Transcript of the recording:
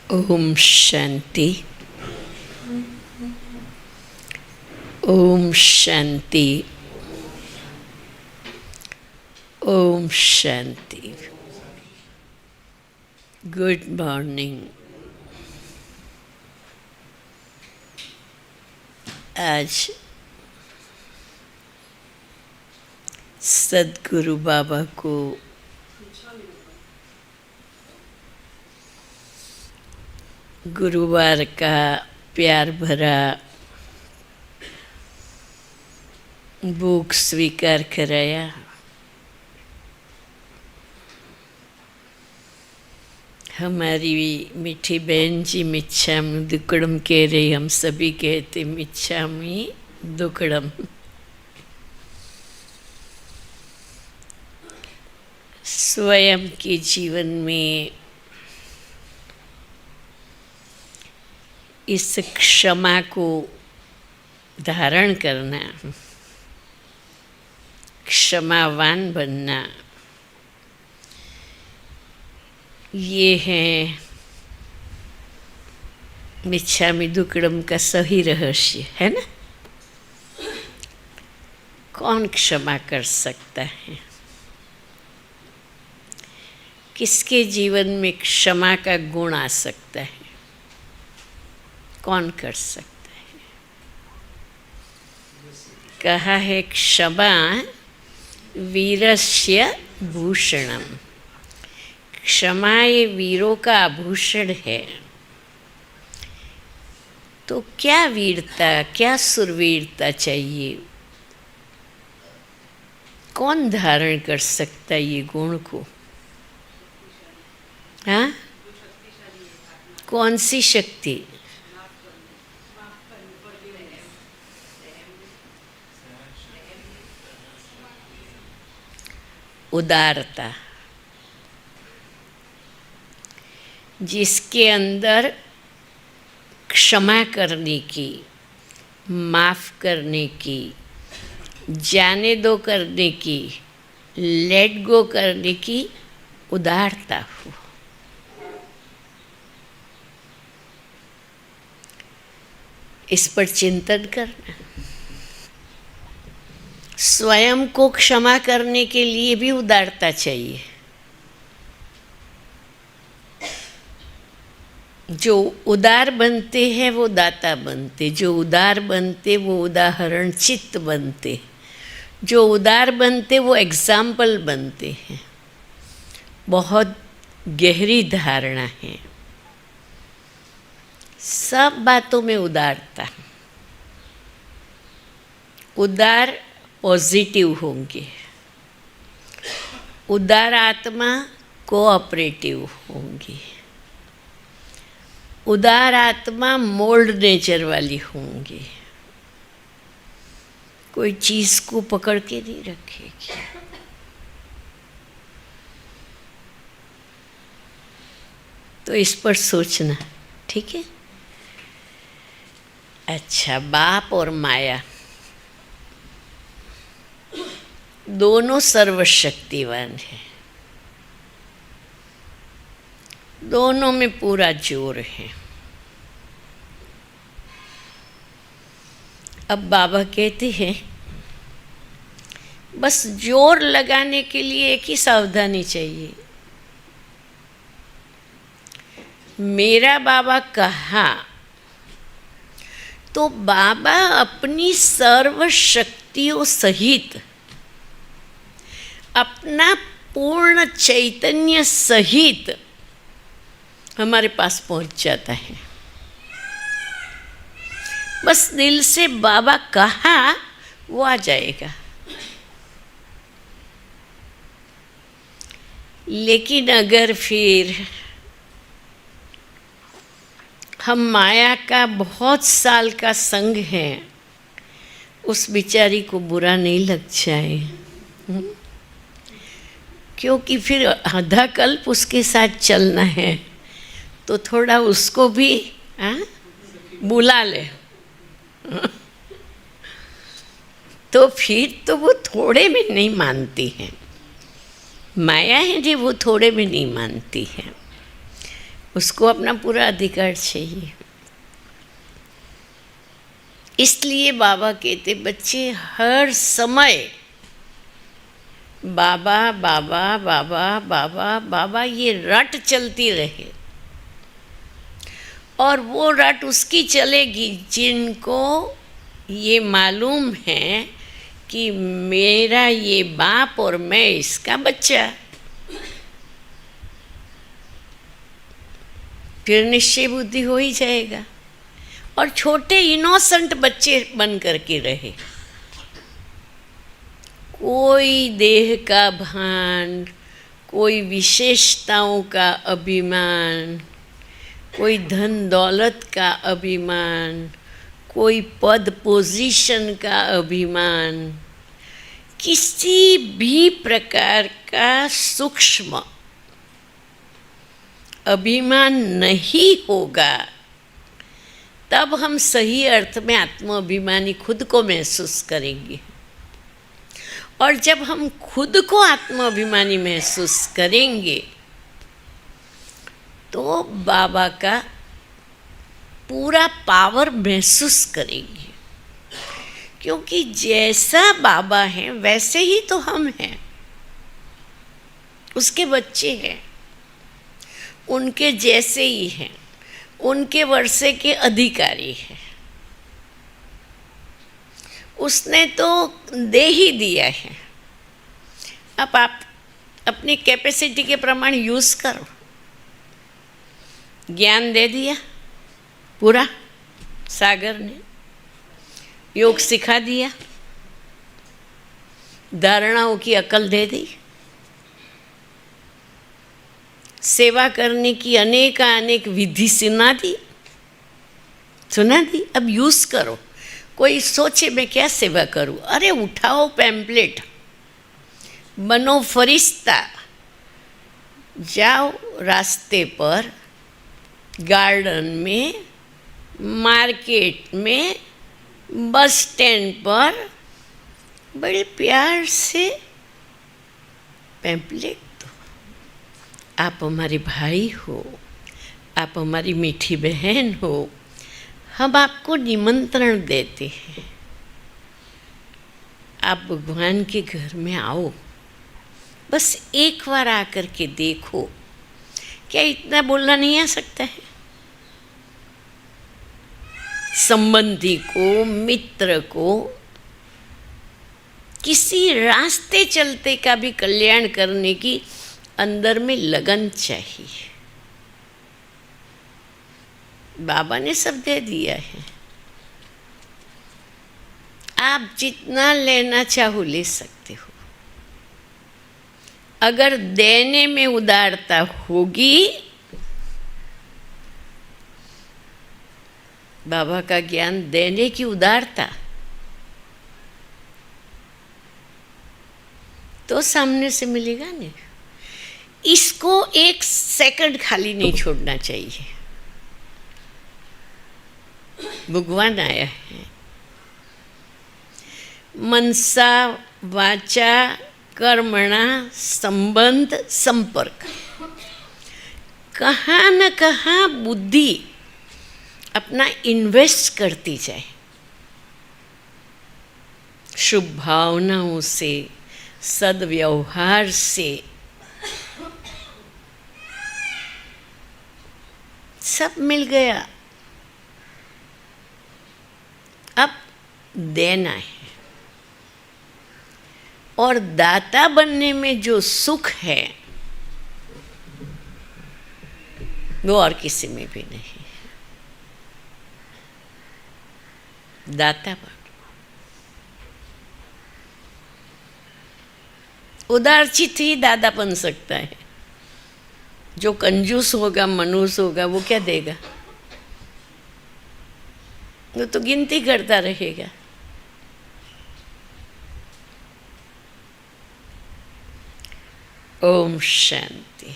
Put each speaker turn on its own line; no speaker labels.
Om Shanti. Om Shanti. Om Shanti. Good morning. आज सद्गुरु बाबा को गुरुवार का प्यार भरा भोग स्वीकार कराया। हमारी मीठी बहन जी मिच्छामि दुक्कड़म कह रही, हम सभी कहते मिच्छामि दुक्कड़म। स्वयं के जीवन में इस क्षमा को धारण करना, क्षमावान बनना, ये है मिच्छामि दुक्कड़म का सही रहस्य, है ना। कौन क्षमा कर सकता है? किसके जीवन में क्षमा का गुण आ सकता है? कौन कर सकता है? कहा है क्षमा वीरस्य भूषणम। क्षमा ये वीरों का आभूषण है। तो क्या वीरता, क्या सुरवीरता चाहिए? कौन धारण कर सकता है ये गुण को? हाँ, कौन सी शक्ति? उदारता। जिसके अंदर क्षमा करने की, माफ़ करने की, जाने दो करने की, लेट गो करने की उदारता हो। इस पर चिंतन करना। स्वयं को क्षमा करने के लिए भी उदारता चाहिए। जो उदार बनते हैं वो दाता बनते, जो उदार बनते वो उदाहरण चित्त बनते, जो उदार बनते वो एग्जाम्पल बनते हैं। बहुत गहरी धारणा है। सब बातों में उदारता। उदार पॉजिटिव होंगे, उदार आत्मा कोऑपरेटिव होंगी, उदार आत्मा मोल्ड नेचर वाली होंगी। कोई चीज़ को पकड़ के नहीं रखेगी। तो इस पर सोचना, ठीक है। अच्छा, बाप और माया दोनों सर्वशक्तिवान हैं। दोनों में पूरा जोर है। अब बाबा कहते हैं बस जोर लगाने के लिए एक ही सावधानी चाहिए। मेरा बाबा कहा तो बाबा अपनी सर्व शक्तियों सहित, अपना पूर्ण चैतन्य सहित हमारे पास पहुंच जाता है। बस दिल से बाबा कहा वो आ जाएगा। लेकिन अगर फिर हम माया का बहुत साल का संग है, उस बेचारी को बुरा नहीं लग जाए, क्योंकि फिर आधा कल्प उसके साथ चलना है, तो थोड़ा उसको भी बुला ले। तो फिर तो वो थोड़े में नहीं मानती है। माया है जी, वो थोड़े में नहीं मानती है। उसको अपना पूरा अधिकार चाहिए। इसलिए बाबा कहते बच्चे हर समय बाबा बाबा बाबा बाबा बाबा ये रट चलती रहे, और वो रट उसकी चलेगी जिनको ये मालूम है कि मेरा ये बाप और मैं इसका बच्चा। फिर निश्चय बुद्धि हो ही जाएगा, और छोटे इनोसेंट बच्चे बन करके रहे। कोई देह का भान, कोई विशेषताओं का अभिमान, कोई धन दौलत का अभिमान, कोई पद पोजीशन का अभिमान, किसी भी प्रकार का सूक्ष्म अभिमान नहीं होगा, तब हम सही अर्थ में आत्माभिमानी खुद को महसूस करेंगे। और जब हम खुद को आत्माभिमानी महसूस करेंगे तो बाबा का पूरा पावर महसूस करेंगे, क्योंकि जैसा बाबा है वैसे ही तो हम हैं, उसके बच्चे हैं, उनके जैसे ही हैं, उनके वर्षे के अधिकारी हैं। उसने तो दे ही दिया है, अब आप अपनी कैपेसिटी के प्रमाण यूज़ करो। ज्ञान दे दिया पूरा सागर ने, योग सिखा दिया, धारणाओं की अकल दे दी, सेवा करने की अनेक विधि सुना दी। अब यूज़ करो। कोई सोचे मैं क्या सेवा करूं, अरे उठाओ पैम्पलेट, बनो फरिश्ता, जाओ रास्ते पर, गार्डन में, मार्केट में, बस स्टैंड पर, बड़े प्यार से पैम्पलेट दो। आप हमारे भाई हो, आप हमारी मीठी बहन हो, हम आपको निमंत्रण देते हैं, आप भगवान के घर में आओ, बस एक बार आकर के देखो। क्या इतना बोलना नहीं आ सकता है? संबंधी को, मित्र को, किसी रास्ते चलते का भी कल्याण करने की अंदर में लगन चाहिए। बाबा ने सब दे दिया है, आप जितना लेना चाहो ले सकते हो। अगर देने में उदारता होगी, बाबा का ज्ञान देने की उदारता, तो सामने से मिलेगा नहीं। इसको एक सेकंड खाली नहीं छोड़ना चाहिए। भगवान आया है, मनसा वाचा कर्मणा संबंध संपर्क, कहाँ न कहाँ बुद्धि अपना इन्वेस्ट करती जाए, शुभ भावनाओं से, सद्व्यवहार से, सब मिल गया। अब देना है, और दाता बनने में जो सुख है वो और किसी में भी नहीं है। दाता बन, उदारचित ही दादा बन सकता है। जो कंजूस होगा, मनूस होगा, वो क्या देगा? वो तो गिनती करता रहेगा। ओम शांति।